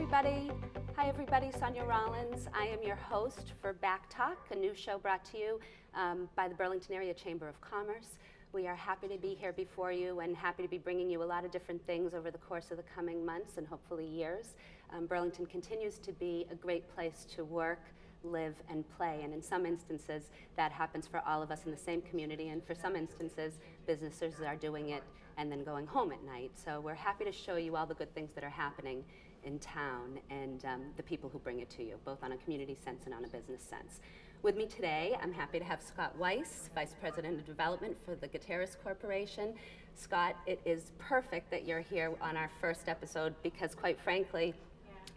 everybody. Hi, everybody. Sonia Rollins. I am your host for BACC Talk, a new show brought to you by the Burlington Area Chamber of Commerce. We are happy to be here before you and happy to be bringing you a lot of different things over the course of the coming months and hopefully years. Burlington continues to be a great place to work, live, and play, and in some instances that happens for all of us in the same community, and for some instances businesses are doing it and then going home at night. So we're happy to show you all the good things that are happening in town and the people who bring it to you, both on a community sense and on a business sense. With me today, I'm happy to have Scott Weiss, Vice President of Development for the Gutierrez Corporation. Scott, it is perfect that you're here on our first episode because, quite frankly,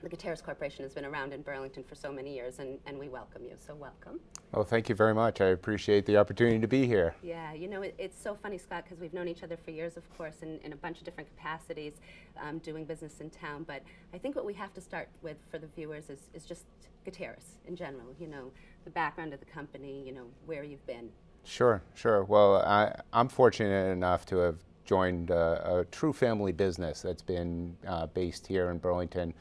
the Gutierrez Corporation has been around in Burlington for so many years, and we welcome you, so welcome. Well, thank you very much. I appreciate the opportunity to be here. Yeah, you know, it's so funny, Scott, because we've known each other for years, of course, in a bunch of different capacities, doing business in town, but I think what we have to start with for the viewers is just Gutierrez in general, you know, the background of the company, you know, where you've been. Sure. Well, I'm fortunate enough to have joined a true family business that's been based here in Burlington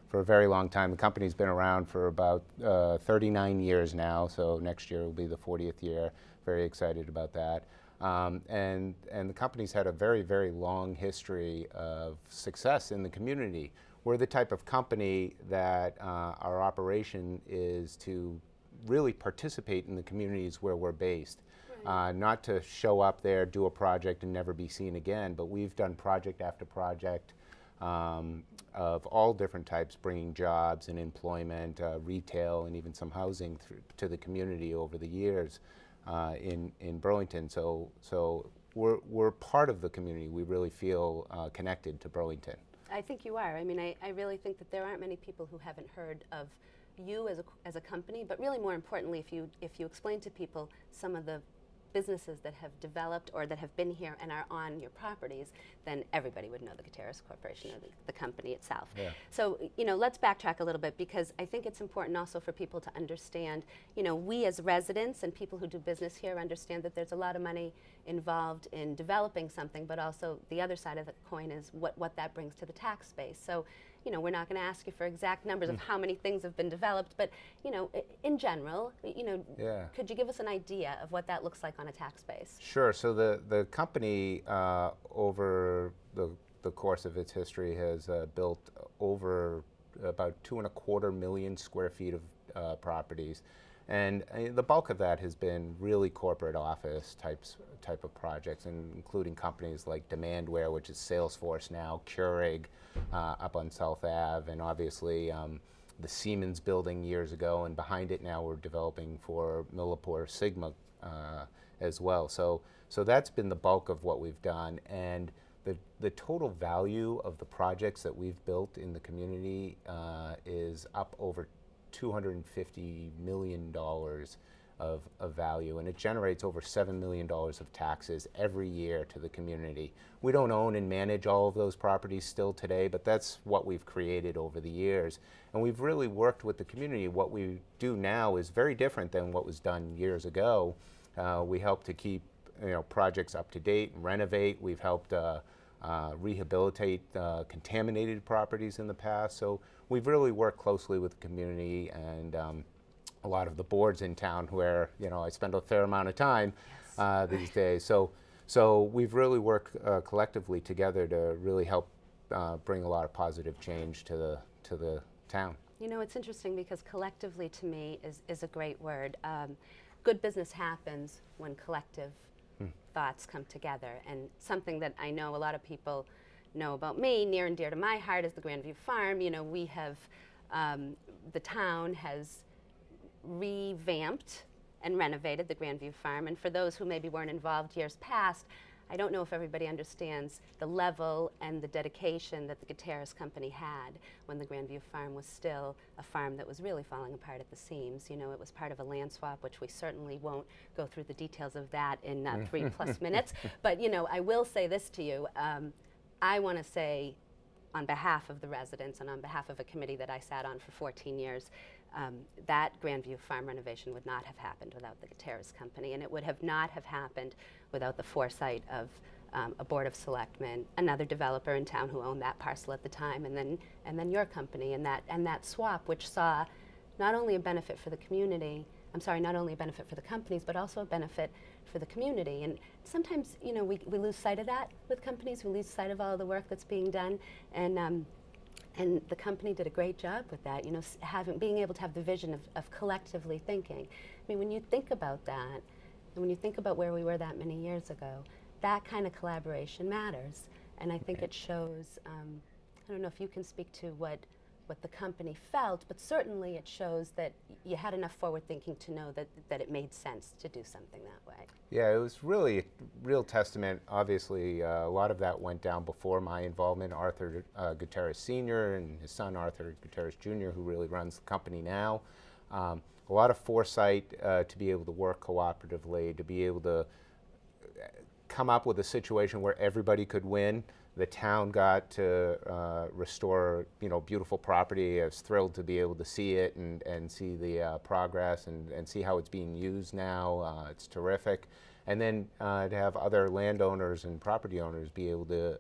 for a very long time. The company's been around for about 39 years now, so next year will be the 40th year. Very excited about that. And the company's had a very, very long history of success in the community. We're the type of company that our operation is to really participate in the communities where we're based. Right. Not to show up there, do a project, and never be seen again, but we've done project after project of all different types, bringing jobs and employment, retail, and even some housing to the community over the years in Burlington. So we're part of the community. We really feel connected to Burlington. I think you are. I mean, I really think that there aren't many people who haven't heard of you as a company, but really more importantly, if you explain to people some of the businesses that have developed or that have been here and are on your properties, then everybody would know the Gutierrez Corporation or the company itself. Yeah. So, you know, let's backtrack a little bit because I think it's important also for people to understand, you know, we as residents and people who do business here understand that there's a lot of money involved in developing something, but also the other side of the coin is what that brings to the tax base. So, you know, we're not going to ask you for exact numbers of how many things have been developed, but, you know, in general, you know, could you give us an idea of what that looks like on a tax base? Sure. So the company, over the course of its history, has built over about 2.25 million square feet of properties. And the bulk of that has been really corporate office type of projects, and including companies like Demandware, which is Salesforce now, Keurig up on South Ave, and obviously the Siemens building years ago, and behind it now we're developing for Millipore Sigma as well. So that's been the bulk of what we've done, and the total value of the projects that we've built in the community is up over $250 million of value, and it generates over $7 million of taxes every year to the community. We don't own and manage all of those properties still today, but that's what we've created over the years. And we've really worked with the community. What we do now is very different than what was done years ago. We help to keep, you know, projects up to date and renovate. We've helped rehabilitate contaminated properties in the past. So we've really worked closely with the community and a lot of the boards in town where, you know, I spend a fair amount of time these days. So we've really worked collectively together to really help bring a lot of positive change to the town. You know, it's interesting because collectively to me is a great word. Good business happens when collective thoughts come together, and something that I know a lot of people know about me, near and dear to my heart, is the Grandview Farm. You know, we have, the town has revamped and renovated the Grandview Farm, and for those who maybe weren't involved years past, I don't know if everybody understands the level and the dedication that the Gutierrez Company had when the Grandview Farm was still a farm that was really falling apart at the seams. You know, it was part of a land swap, which we certainly won't go through the details of that in 3+ minutes. But, you know, I will say this to you. I want to say, on behalf of the residents and on behalf of a committee that I sat on for 14 years, that Grandview Farm renovation would not have happened without the Gutierrez Company, and it would have not have happened without the foresight of a board of selectmen, another developer in town who owned that parcel at the time, and then your company, and that swap, which saw not only a benefit for the community, not only a benefit for the companies, but also a benefit for the community. And sometimes, you know, we lose sight of that with companies. We lose sight of all the work that's being done, and the company did a great job with that. You know, being able to have the vision of collectively thinking. I mean, when you think about that, and when you think about where we were that many years ago, that kind of collaboration matters. And I think it shows. I don't know if you can speak to what the company felt, but certainly it shows that you had enough forward thinking to know that it made sense to do something that way. Yeah, it was really a real testament. Obviously, a lot of that went down before my involvement. Arthur Gutierrez Sr. and his son Arthur Gutierrez Jr., who really runs the company now. A lot of foresight to be able to work cooperatively, to be able to come up with a situation where everybody could win. The town got to restore, you know, beautiful property. I was thrilled to be able to see it and see the progress and see how it's being used now. It's terrific. And then to have other landowners and property owners be able to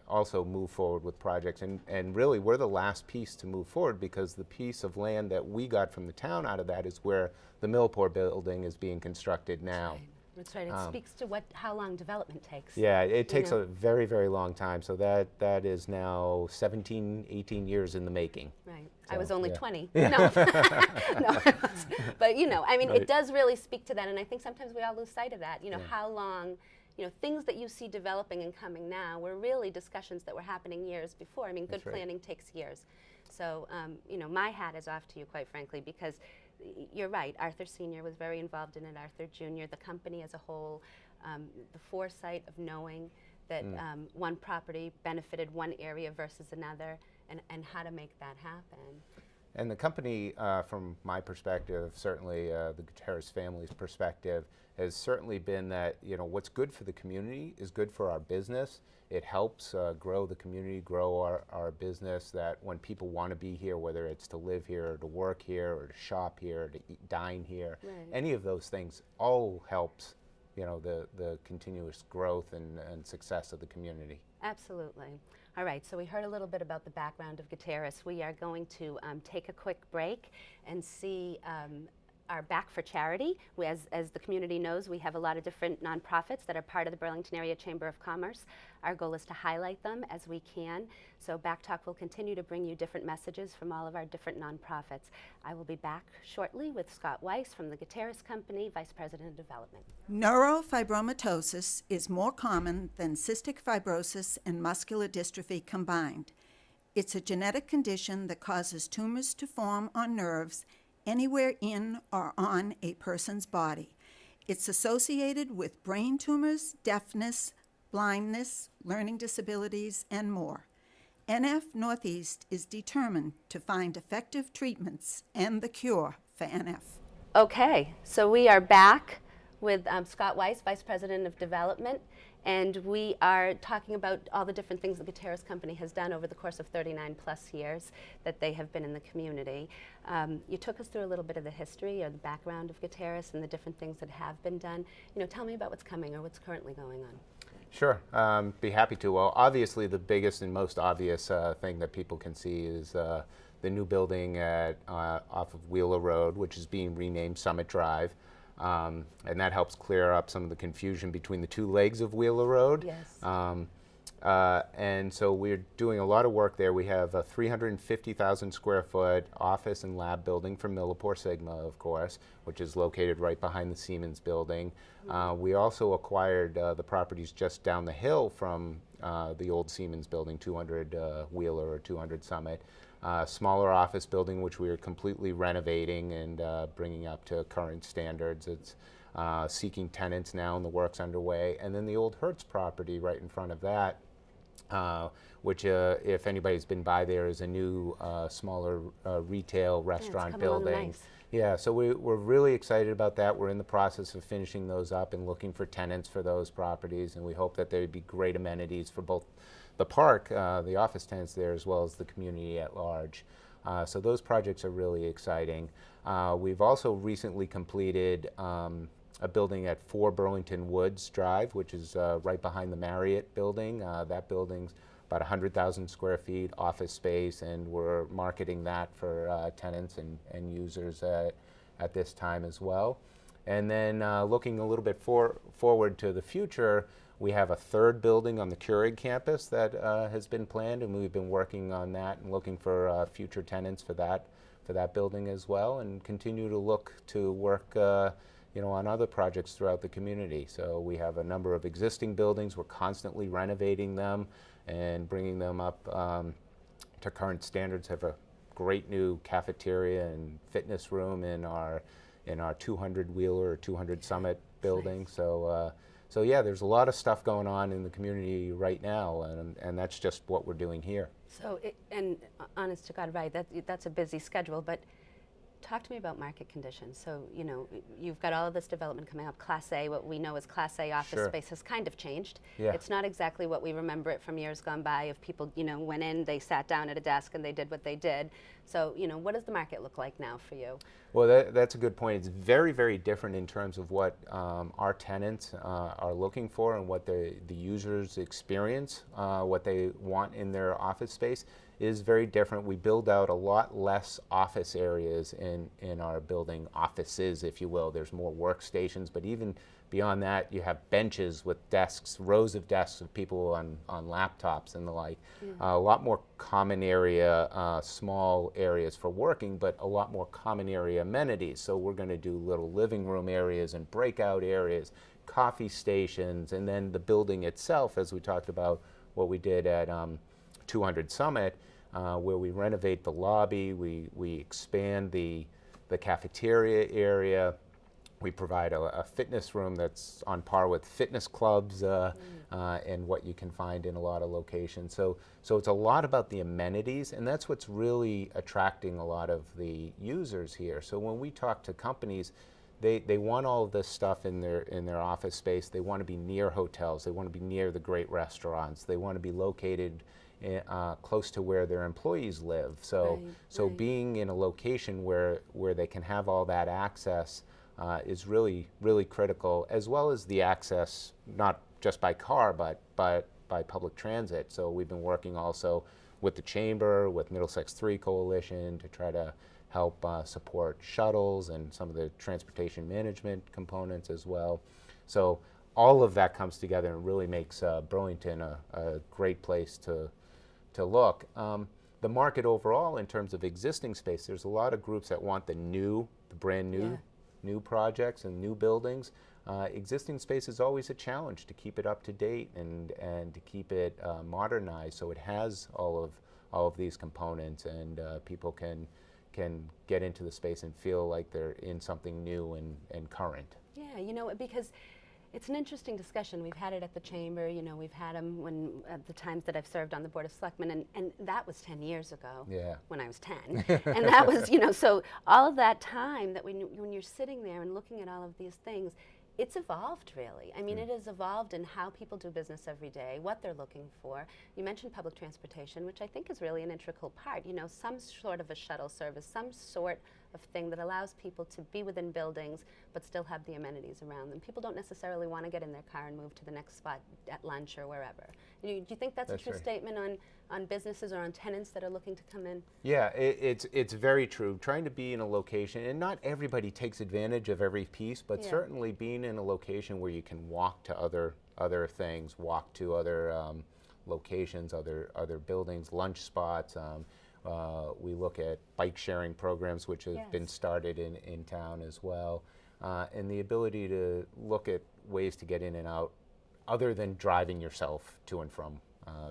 also move forward with projects. And really, we're the last piece to move forward, because the piece of land that we got from the town out of that is where the Millport building is being constructed now. Right. That's right. It speaks to how long development takes. Yeah, it takes a very, very long time. So that is now 17, 18 years in the making. Right. So, I was only 20. Yeah. No. No. But, you know, I mean, it does really speak to that. And I think sometimes we all lose sight of that. You know, how long, you know, things that you see developing and coming now were really discussions that were happening years before. I mean, good planning takes years. So, you know, my hat is off to you, quite frankly, because you're right. Arthur Sr. was very involved in it, Arthur Jr., the company as a whole, the foresight of knowing that one property benefited one area versus another, and how to make that happen. And the company, from my perspective, certainly the Gutierrez family's perspective, has certainly been that, you know, what's good for the community is good for our business. It helps grow the community, grow our business, that when people want to be here, whether it's to live here or to work here or to shop here or to dine here, any of those things all helps, you know, the continuous growth and success of the community. Absolutely. All right, so we heard a little bit about the background of Gutierrez. We are going to take a quick break and see our BACC for Charity. As the community knows, we have a lot of different nonprofits that are part of the Burlington Area Chamber of Commerce. Our goal is to highlight them as we can. So BACC Talk will continue to bring you different messages from all of our different nonprofits. I will be back shortly with Scott Weiss from the Gutierrez Company, Vice President of Development. Neurofibromatosis is more common than cystic fibrosis and muscular dystrophy combined. It's a genetic condition that causes tumors to form on nerves anywhere in or on a person's body. It's associated with brain tumors, deafness, blindness, learning disabilities, and more. NF Northeast is determined to find effective treatments and the cure for NF. Okay, so we are back with Scott Weiss, Vice President of Development, and we are talking about all the different things the Gutierrez Company has done over the course of 39 plus years that they have been in the community. You took us through a little bit of the history or the background of Gutierrez and the different things that have been done. You know, tell me about what's coming or what's currently going on. Sure, be happy to. Well, obviously the biggest and most obvious thing that people can see is the new building off of Wheeler Road, which is being renamed Summit Drive. And that helps clear up some of the confusion between the two legs of Wheeler Road. Yes. And so we're doing a lot of work there. We have a 350,000 square foot office and lab building for Millipore Sigma, of course, which is located right behind the Siemens building. We also acquired the properties just down the hill from the old Siemens building, 200 Wheeler or 200 Summit. Smaller office building, which we are completely renovating and bringing up to current standards. It's seeking tenants now, and the work's underway. And then the old Hertz property right in front of that, which if anybody's been by there, is a new smaller retail restaurant building. Nice. Yeah, so we're really excited about that. We're in the process of finishing those up and looking for tenants for those properties, and we hope that there'd be great amenities for both the park, the office tenants there, as well as the community at large. So those projects are really exciting. We've also recently completed a building at 4 Burlington Woods Drive, which is right behind the Marriott building. That building's about 100,000 square feet office space, and we're marketing that for tenants and users at this time as well. And then looking a little bit forward to the future, we have a 3rd building on the Keurig campus that has been planned, and we've been working on that and looking for future tenants for that building as well, and continue to look to work on other projects throughout the community. So we have a number of existing buildings. We're constantly renovating them and bringing them up to current standards. Have a great new cafeteria and fitness room in our 200-wheeler or 200 Summit building. Nice. So yeah, there's a lot of stuff going on in the community right now, and that's just what we're doing here. So, and honest to God, right, that's a busy schedule, but talk to me about market conditions. So, you've got all of this development coming up. Class A, what we know as Class A office Sure. space has kind of changed. Yeah. It's not exactly what we remember it from years gone by of people, went in, they sat down at a desk and they did what they did. So, what does the market look like now for you? Well, that's a good point. It's very, very different in terms of what our tenants are looking for and what the users experience, what they want in their office space is very different. We build out a lot less office areas in our building, offices, if you will. There's more workstations, but even beyond that, you have benches with desks, rows of desks of people on laptops and the like. A lot more common area, small areas for working, but a lot more common area amenities. So we're going to do little living room areas and breakout areas, coffee stations, and then the building itself, as we talked about what we did at 200 Summit, where we renovate the lobby, we expand the cafeteria area. We provide a fitness room that's on par with fitness clubs and what you can find in a lot of locations. So it's a lot about the amenities, and that's what's really attracting a lot of the users here. So when we talk to companies, they want all of this stuff in their office space. They want to be near hotels. They want to be near the great restaurants. They want to be located close to where their employees live. So Right. being in a location where they can have all that access is really, really critical, as well as the access not just by car but by public transit. So we've been working also with the Chamber, with Middlesex 3 Coalition to try to help support shuttles and some of the transportation management components as well. So all of that comes together and really makes Burlington a great place to look. The market overall, in terms of existing space, there's a lot of groups that want the brand new projects and new buildings. Existing space is always a challenge to keep it up to date and to keep it modernized, so it has all of these components, and people can get into the space and feel like they're in something new and current. Yeah, because it's an interesting discussion. We've had it at the Chamber, we've had them at the times that I've served on the Board of Selectmen, and that was 10 years ago when I was 10. And that was, so all of that time that when you're sitting there and looking at all of these things, it's evolved, really. I mean, it has evolved in how people do business every day, what they're looking for. You mentioned public transportation, which I think is really an integral part. Some sort of a shuttle service, some sort of thing that allows people to be within buildings but still have the amenities around them. People don't necessarily want to get in their car and move to the next spot at lunch or wherever. Do you think that's a true right. statement on businesses or on tenants that are looking to come in? Yeah, it's very true. Trying to be in a location, and not everybody takes advantage of every piece, but certainly being in a location where you can walk to other things, walk to other locations, other buildings, lunch spots. We look at bike sharing programs, which have been started in town as well, and the ability to look at ways to get in and out other than driving yourself to and from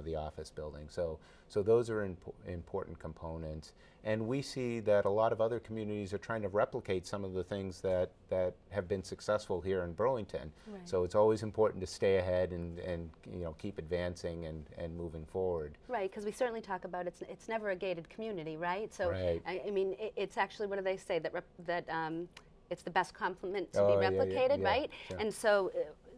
the office building. So those are important components. And we see that a lot of other communities are trying to replicate some of the things that have been successful here in Burlington. Right. So it's always important to stay ahead and keep advancing and moving forward. Right, because we certainly talk about it's never a gated community, right? So Right. I mean, it's actually, what do they say, that it's the best complement to Oh, be yeah, replicated, yeah, right? sure. And so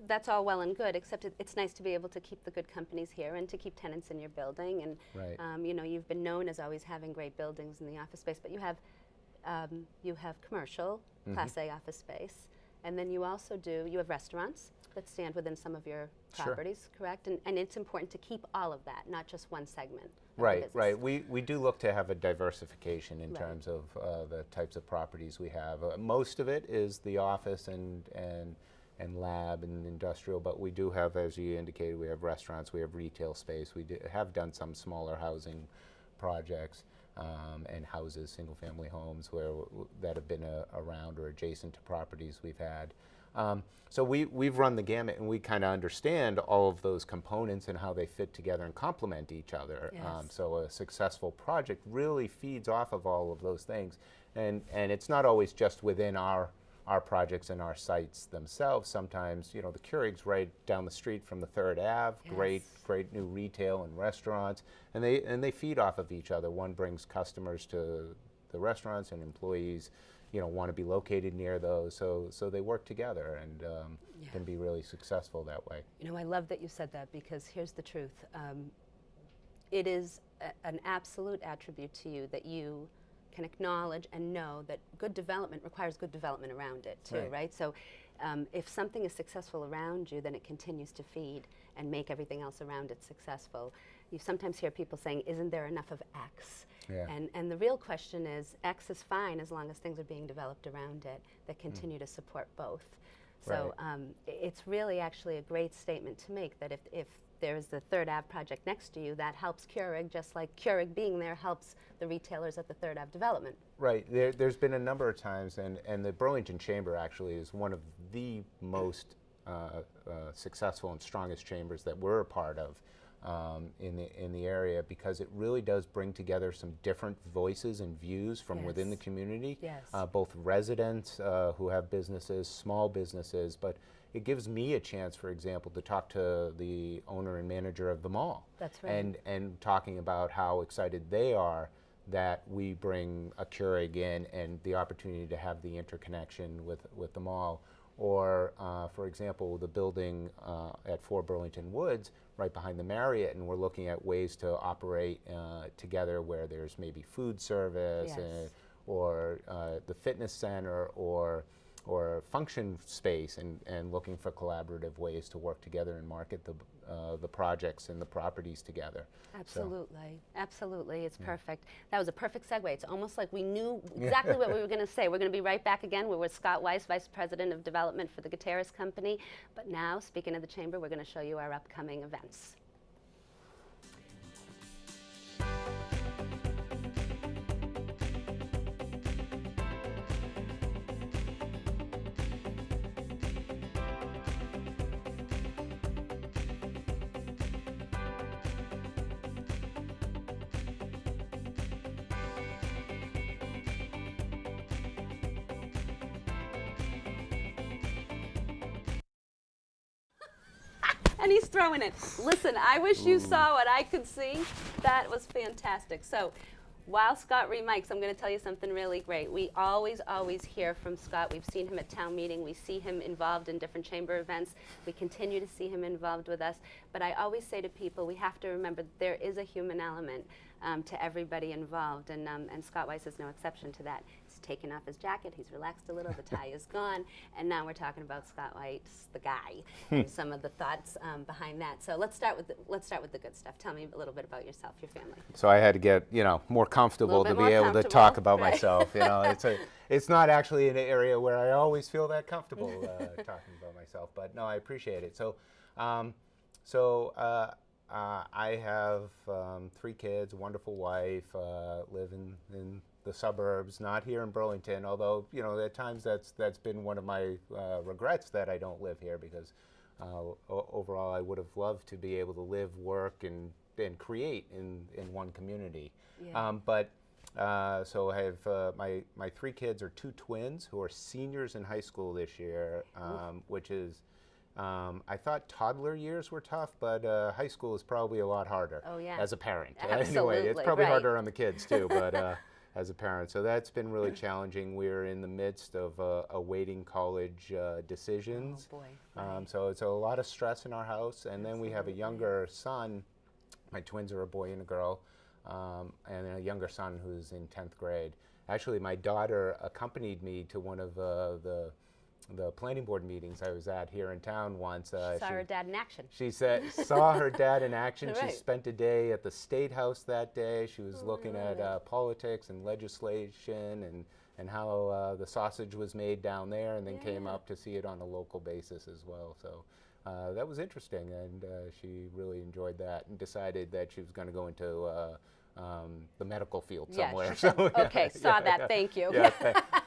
that's all well and good, except it's nice to be able to keep the good companies here and to keep tenants in your building. And Right. You've been known as always having great buildings in the office space, but you have commercial Class A office space, And then you also you have restaurants that stand within some of your Sure. properties, correct? And it's important to keep all of that, not just one segment of the Right, business. right. We do look to have a diversification in Right. terms of the types of properties we have. Most of it is the office and lab and industrial, but we do have, as you indicated, we have restaurants, we have retail space. We have done some smaller housing projects and houses, single-family homes that have been around or adjacent to properties we've had. So we've run the gamut, and we kind of understand all of those components and how they fit together and complement each other. Yes. So a successful project really feeds off of all of those things, and it's not always just within our projects and our sites themselves. Sometimes, the Keurig's right down the street from the 3rd Ave, Yes. great new retail and restaurants, and they feed off of each other. One brings customers to the restaurants, and employees want to be located near those, so they work together and can be really successful that way. I love that you said that, because here's the truth. It is an absolute attribute to you that you can acknowledge and know that good development requires good development around it too, right? So if something is successful around you, then it continues to feed and make everything else around it successful. You sometimes hear people saying, isn't there enough of X? Yeah. And the real question is, X is fine as long as things are being developed around it that continue to support both. So it's really actually a great statement to make, that if there's the 3rd Ave project next to you, that helps Keurig, just like Keurig being there helps the retailers at the 3rd Ave development. Right. There's been a number of times, and the Burlington Chamber actually is one of the most successful and strongest chambers that we're a part of in the area, because it really does bring together some different voices and views from within the community. Yes. Both residents who have businesses, small businesses, but it gives me a chance, for example, to talk to the owner and manager of the mall. That's right. And talking about how excited they are that we bring a Keurig in, and the opportunity to have the interconnection with the mall. Or, for example, the building at 4 Burlington Woods, right behind the Marriott, and we're looking at ways to operate together where there's maybe food service, Yes. or the fitness center, or function space, and looking for collaborative ways to work together and market the projects and the properties together. Absolutely, absolutely, it's perfect. That was a perfect segue. It's almost like we knew exactly what we were going to say. We're going to be right back again. We're with Scott Weiss, Vice President of Development for the Gutierrez Company. But now, speaking of the Chamber, we're going to show you our upcoming events. And he's throwing it. Listen, I wish you saw what I could see. That was fantastic. So while Scott remics, I'm going to tell you something really great. We always hear from Scott. We've seen him at town meeting. We see him involved in different chamber events. We continue to see him involved with us. But I always say to people, we have to remember there is a human element to everybody involved, and Scott Weiss is no exception to that. He's taken off his jacket, he's relaxed a little, the tie is gone, and now we're talking about Scott Weiss, the guy, and some of the thoughts behind that. So let's start with the good stuff. Tell me a little bit about yourself, your family. So I had to get more comfortable to be able to talk about myself. It's not actually an area where I always feel that comfortable talking about myself, but no, I appreciate it. So I have 3 kids, a wonderful wife, live in the suburbs, not here in Burlington, although, at times that's been one of my regrets that I don't live here, because overall I would have loved to be able to live, work, and create in one community. Yeah. So I have my 3 kids are 2 twins who are seniors in high school this year, which is, I thought toddler years were tough, but high school is probably a lot harder. Oh, yeah. As a parent. Absolutely, anyway, it's probably right. harder on the kids too, but as a parent. So that's been really challenging. We're in the midst of awaiting college decisions. Oh, boy. Right. So it's a lot of stress in our house. And then we have a younger son. My twins are a boy and a girl, and a younger son who's in 10th grade. Actually, my daughter accompanied me to one of the the planning board meetings I was at here in town once. Saw her dad in action. She saw her dad in action. Right. She spent a day at the State House that day. She was looking at politics and legislation and how the sausage was made down there, and then came up to see it on a local basis as well. So that was interesting, and she really enjoyed that and decided that she was going to go into the medical field somewhere. Saw that. Thank you. Yeah,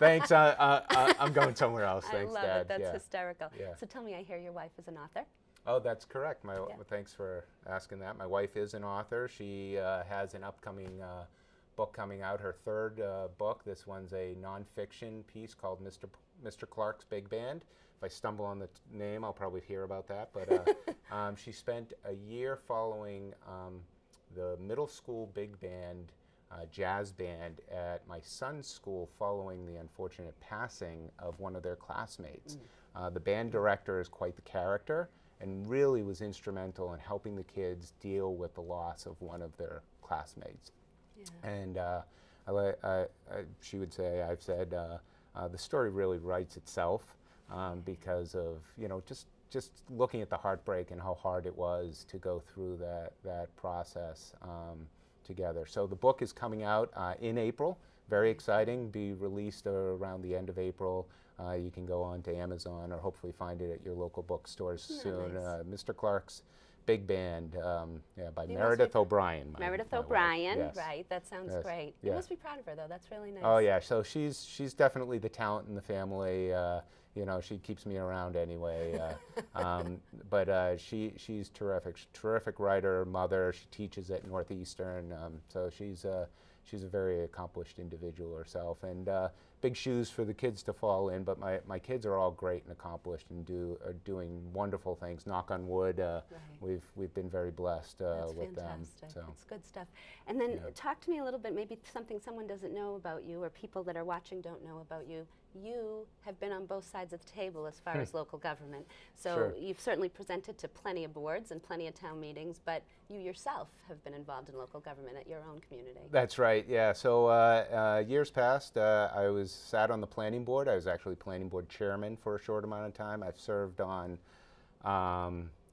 thanks. I'm going somewhere else. Thanks, I love Dad. it. That's yeah. hysterical. Yeah. So tell me, I hear your wife is an author. Oh, that's correct. Thanks for asking that. My wife is an author. She has an upcoming book coming out, her third book. This one's a nonfiction piece called Mr. Clark's Big Band. If I stumble on the name, I'll probably hear about that. But she spent a year following the middle school big band, jazz band at my son's school following the unfortunate passing of one of their classmates. The band director is quite the character and really was instrumental in helping the kids deal with the loss of one of their classmates. Yeah. And she would say, I've said, the story really writes itself because of, just looking at the heartbreak and how hard it was to go through that process together. So the book is coming out in April. Very exciting. Be released around the end of April. You can go on to Amazon or hopefully find it at your local bookstores soon. Nice. Mr. Clark's Big Band by Meredith O'Brien. Meredith O'Brien, yes. Right? That sounds great. Yeah. You must be proud of her, though. That's really nice. Oh yeah. So she's definitely the talent in the family. She keeps me around anyway. But she's terrific writer, mother. She teaches at Northeastern. So she's a very accomplished individual herself, and big shoes for the kids to fall in. But my kids are all great and accomplished and are doing wonderful things. Knock on wood. Right. We've been very blessed with them. So that's good stuff. And then talk to me a little bit, maybe something someone doesn't know about you or people that are watching don't know about you. You have been on both sides of the table as far as local government. So you've certainly presented to plenty of boards and plenty of town meetings, but you yourself have been involved in local government at your own community. That's right, yeah. So years past, I sat on the planning board. I was actually planning board chairman for a short amount of time. I've served on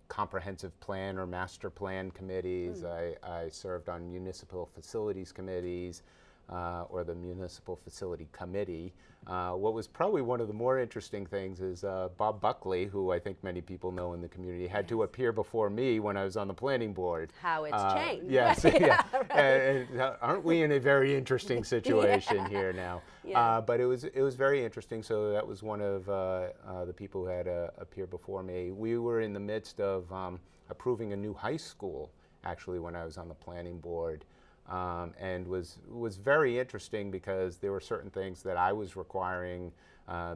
comprehensive plan or master plan committees. I served on municipal facilities committees. Or the Municipal Facility Committee. What was probably one of the more interesting things is Bob Buckley, who I think many people know in the community, had to appear before me when I was on the planning board. How it's changed. Yes, yeah. Right. And aren't we in a very interesting situation here now? Yeah. But it was very interesting. So that was one of the people who had appeared before me. We were in the midst of approving a new high school, actually, when I was on the planning board. And was very interesting because there were certain things that I was requiring,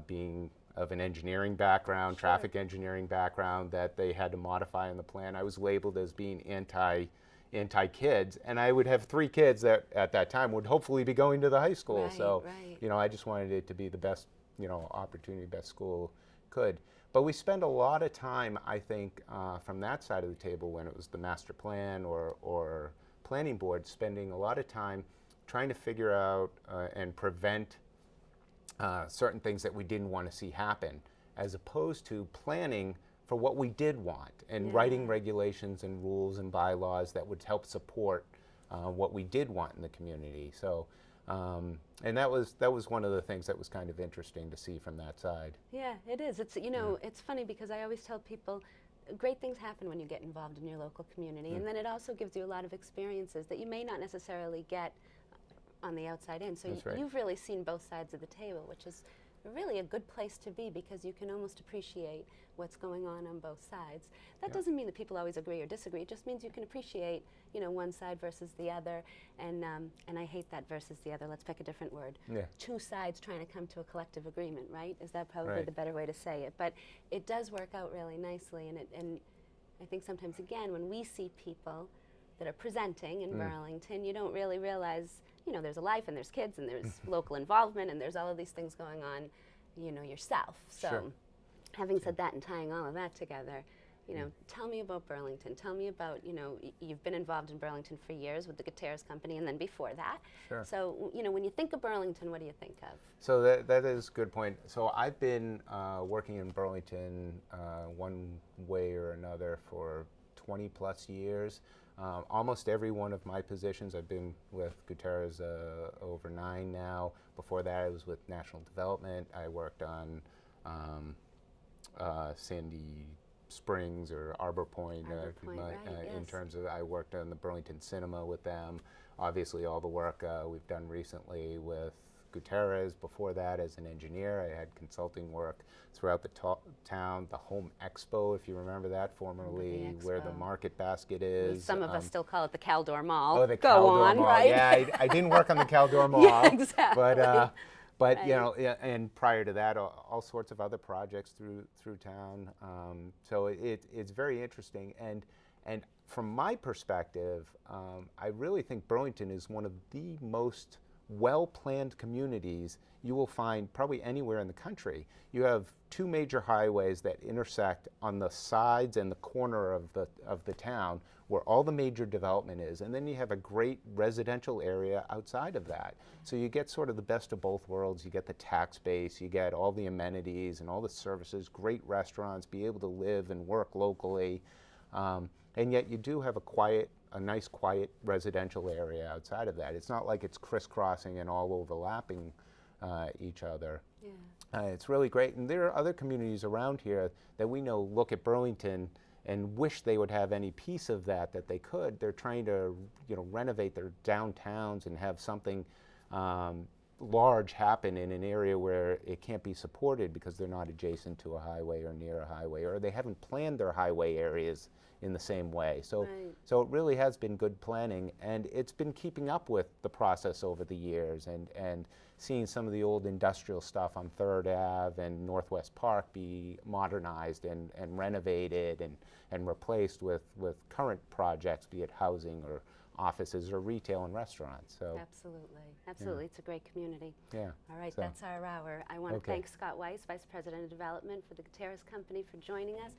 being of an engineering background, traffic engineering background, that they had to modify in the plan. I was labeled as being anti-kids, and I would have 3 kids that at that time would hopefully be going to the high school. I just wanted it to be the best, opportunity, best school could. But we spend a lot of time, I think, from that side of the table when it was the master plan or planning board, spending a lot of time trying to figure out and prevent certain things that we didn't want to see happen, as opposed to planning for what we did want and writing regulations and rules and bylaws that would help support what we did want in the community. So, and that was one of the things that was kind of interesting to see from that side. Yeah, it is. It's it's funny because I always tell people, great things happen when you get involved in your local community, and then it also gives you a lot of experiences that you may not necessarily get on the outside in. So you've really seen both sides of the table, which is really a good place to be because you can almost appreciate what's going on both sides. That doesn't mean that people always agree or disagree. It just means you can appreciate, one side versus the other, and I hate that versus the other. Let's pick a different word. Yeah. 2 sides trying to come to a collective agreement, right? Is that probably the better way to say it? But it does work out really nicely, and I think sometimes, again, when we see people that are presenting in Burlington, you don't really realize, there's a life and there's kids and there's local involvement and there's all of these things going on, yourself. So having said that and tying all of that together, You know, tell me about Burlington. Tell me about, you know, you've been involved in Burlington for years with the Gutierrez Company and then before that. Sure. So, you know, when you think of Burlington, what do you think of? So that is a good point. So I've been working in Burlington one way or another for 20 plus years. Almost every one of my positions, I've been with Gutierrez over 9 now. Before that, I was with National Development. I worked on Sandy Springs or Arbor Point, right, in yes. terms of, I worked on the Burlington Cinema with them. Obviously, all the work we've done recently with Gutierrez. Before that, as an engineer, I had consulting work throughout the town. The Home Expo, if you remember that, formerly where the Market Basket is. Some of us still call it the Caldor Mall. Oh, the Go Caldor on, Mall. right? Yeah, I didn't work on the Caldor Mall. Yeah, exactly. But Right. you know, and prior to that, all sorts of other projects through town. So it's very interesting, and from my perspective, I really think Burlington is one of the most well-planned communities you will find probably anywhere in the country. You have 2 major highways that intersect on the sides and the corner of the town where all the major development is, and then you have a great residential area outside of that. So you get sort of the best of both worlds. You get the tax base, you get all the amenities and all the services, great restaurants, be able to live and work locally, and yet you do have a nice quiet residential area outside of that. It's not like it's crisscrossing and all overlapping each other. Yeah. It's really great, and there are other communities around here that we know look at Burlington and wish they would have any piece of that they could. They're trying to, you know, renovate their downtowns and have something large happen in an area where it can't be supported because they're not adjacent to a highway or near a highway, or they haven't planned their highway areas in the same way. So, Right. so it really has been good planning, and it's been keeping up with the process over the years, and seeing some of the old industrial stuff on 3rd Ave and Northwest Park be modernized and renovated and replaced with current projects, be it housing or offices or retail and restaurants. So Absolutely. It's a great community. yeah. All right, So- that's our hour. I want to Okay. thank Scott Weiss, Vice President of Development for the Gutierrez Company, for joining us.